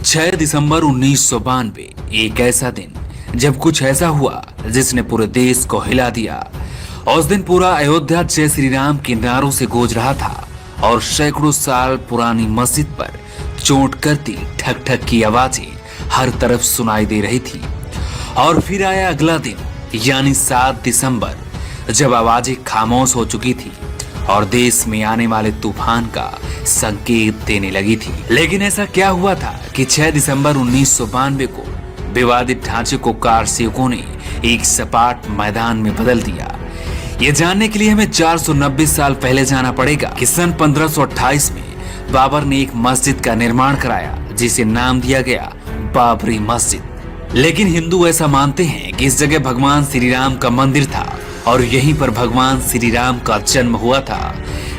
6 दिसंबर 1992 एक ऐसा दिन जब कुछ ऐसा हुआ जिसने पूरे देश को हिला दिया। उस दिन पूरा अयोध्या जय श्री राम के नारों से गूंज रहा था और सैकड़ों साल पुरानी मस्जिद पर चोट करती ठक ठक की आवाजें हर तरफ सुनाई दे रही थी। और फिर आया अगला दिन यानी 7 दिसंबर, जब आवाजें खामोश हो चुकी थी और देश में आने वाले तूफान का संकेत देने लगी थी। लेकिन ऐसा क्या हुआ था कि 6 दिसंबर 1992 को विवादित ढांचे को कारसेवकों ने एक सपाट मैदान में बदल दिया। ये जानने के लिए हमें 490 साल पहले जाना पड़ेगा कि सन 1528 में बाबर ने एक मस्जिद का निर्माण कराया जिसे नाम दिया गया बाबरी मस्जिद। लेकिन हिंदू ऐसा मानते हैं कि इस जगह भगवान श्री राम का मंदिर था और यहीं पर भगवान श्री राम का जन्म हुआ था,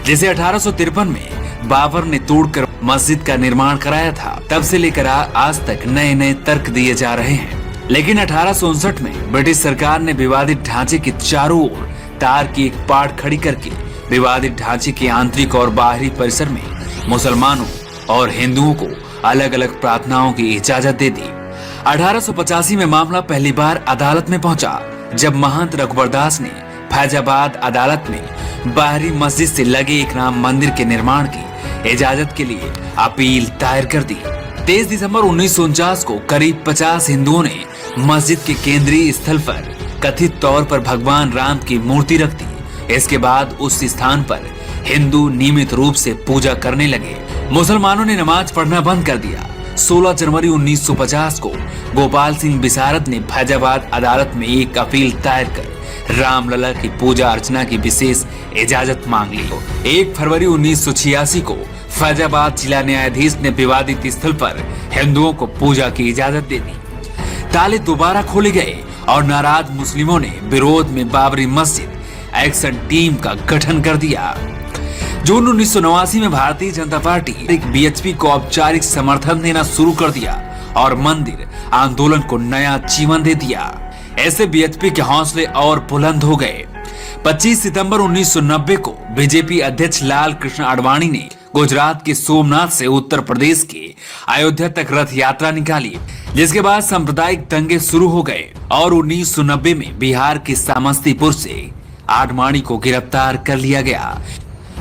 जिसे 1853 में बाबर ने तोड़कर मस्जिद का निर्माण कराया था। तब से लेकर आज तक नए नए तर्क दिए जा रहे हैं। लेकिन 1859 में ब्रिटिश सरकार ने विवादित ढांचे के चारों ओर तार की एक पाट खड़ी करके विवादित ढांचे के आंतरिक और बाहरी परिसर में मुसलमानों और हिंदुओं को अलग अलग प्रार्थनाओं की इजाजत दे दी। 1885 में मामला पहली बार अदालत में पहुंचा, जब महंत रघुबरदास ने फैजाबाद अदालत में बाहरी मस्जिद से लगे एक राम मंदिर के निर्माण की इजाजत के लिए अपील दायर कर दी। 23 दिसंबर 1949 को करीब 50 हिंदुओं ने मस्जिद के केंद्रीय स्थल पर कथित तौर पर भगवान राम की मूर्ति रख दी। इसके बाद उस स्थान पर हिंदू नियमित रूप से पूजा करने लगे। मुसलमानों ने नमाज पढ़ना बंद कर दिया। 16 जनवरी 1950 को गोपाल सिंह बिसारद ने फैजाबाद अदालत में एक अपील दायर कर रामलला की पूजा अर्चना की विशेष इजाजत मांग ली। 1 फरवरी 1986 को फैजाबाद जिला न्यायाधीश ने विवादित स्थल पर हिंदुओं को पूजा की इजाजत दे दी। ताले दोबारा खोले गए और नाराज मुस्लिमों ने विरोध में बाबरी मस्जिद एक्शन टीम का गठन कर दिया। जून 1989 में भारतीय जनता पार्टी बीएचपी को औपचारिक समर्थन देना शुरू कर दिया और मंदिर आंदोलन को नया जीवन दे दिया। ऐसे बीएचपी के हौसले और बुलंद हो गए। 25 सितंबर 1990 को बीजेपी अध्यक्ष लाल कृष्ण आडवाणी ने गुजरात के सोमनाथ से उत्तर प्रदेश के अयोध्या तक रथ यात्रा निकाली, जिसके बाद सांप्रदायिक दंगे शुरू हो गए और 1990 में बिहार के समस्तीपुर से आडवाणी को गिरफ्तार कर लिया गया।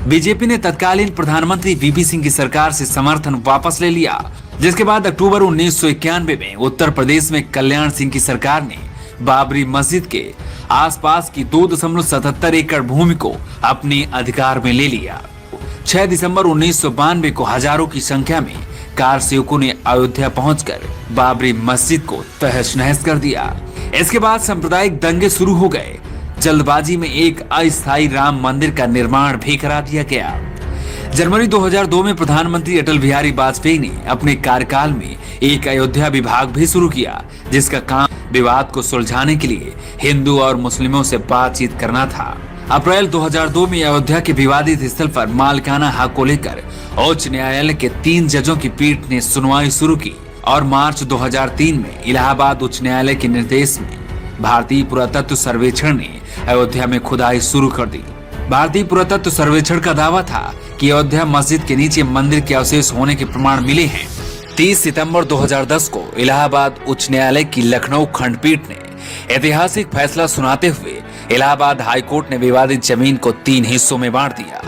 बीजेपी ने तत्कालीन प्रधानमंत्री वीपी सिंह की सरकार से समर्थन वापस ले लिया, जिसके बाद अक्टूबर 1991 में उत्तर प्रदेश में कल्याण सिंह की सरकार ने बाबरी मस्जिद के आसपास की 2.77 एकड़ भूमि को अपने अधिकार में ले लिया। 6 दिसंबर 1992 को हजारों की संख्या में कारसेवकों ने अयोध्या पहुंचकर बाबरी मस्जिद को तहस नहस कर दिया। इसके बाद सांप्रदायिक दंगे शुरू हो गए। जल्दबाजी में एक अस्थायी राम मंदिर का निर्माण भी करा दिया गया। जनवरी 2002 में प्रधानमंत्री अटल बिहारी वाजपेयी ने अपने कार्यकाल में एक अयोध्या विभाग भी शुरू किया, जिसका काम विवाद को सुलझाने के लिए हिंदू और मुस्लिमों से बातचीत करना था। अप्रैल 2002 में अयोध्या के विवादित स्थल पर मालिकाना हक को लेकर उच्च न्यायालय के 3 जजों की पीठ ने सुनवाई शुरू की और मार्च 2003 में इलाहाबाद उच्च न्यायालय के निर्देश में भारतीय पुरातत्व सर्वेक्षण ने अयोध्या में खुदाई शुरू कर दी। भारतीय पुरातत्व सर्वेक्षण का दावा था कि अयोध्या मस्जिद के नीचे मंदिर के अवशेष होने के प्रमाण मिले हैं। 30 सितंबर 2010 को इलाहाबाद उच्च न्यायालय की लखनऊ खंडपीठ ने ऐतिहासिक फैसला सुनाते हुए इलाहाबाद हाईकोर्ट ने विवादित जमीन को 3 हिस्सों में बांट दिया,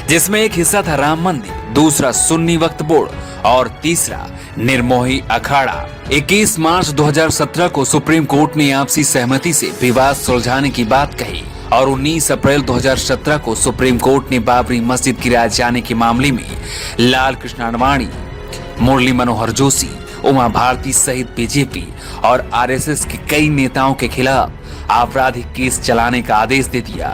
जिसमें एक हिस्सा था राम मंदिर, दूसरा सुन्नी वक्फ बोर्ड और तीसरा निर्मोही अखाड़ा। 21 मार्च 2017 को सुप्रीम कोर्ट ने आपसी सहमति से विवाद सुलझाने की बात कही और 19 अप्रैल 2017 को सुप्रीम कोर्ट ने बाबरी मस्जिद गिराए जाने के मामले में लाल कृष्ण आडवाणी, मुरली मनोहर जोशी, उमा भारती सहित बीजेपी और आरएसएस के कई नेताओं के खिलाफ आपराधिक केस चलाने का आदेश दे दिया।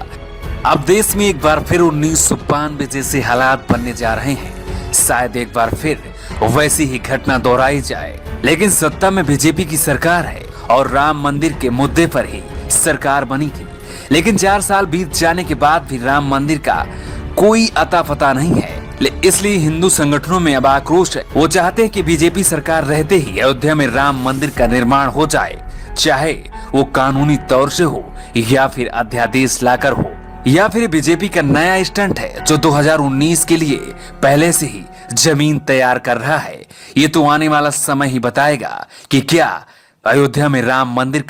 अब देश में एक बार फिर 1992 जैसे हालात बनने जा रहे हैं। शायद एक बार फिर वैसी ही घटना दोहराई जाए, लेकिन सत्ता में बीजेपी की सरकार है और राम मंदिर के मुद्दे पर ही सरकार बनी थी। लेकिन 4 साल बीत जाने के बाद भी राम मंदिर का कोई अता पता नहीं है। इसलिए हिंदू संगठनों में अब आक्रोश है। वो चाहते हैं कि बीजेपी सरकार रहते ही अयोध्या में राम मंदिर का निर्माण हो जाए, चाहे वो कानूनी तौर से हो या फिर अध्यादेश लाकर हो। या फिर बीजेपी का नया स्टंट है जो 2019 के लिए पहले से ही जमीन तैयार कर रहा है। ये तो आने वाला समय ही बताएगा कि क्या अयोध्या में राम मंदिर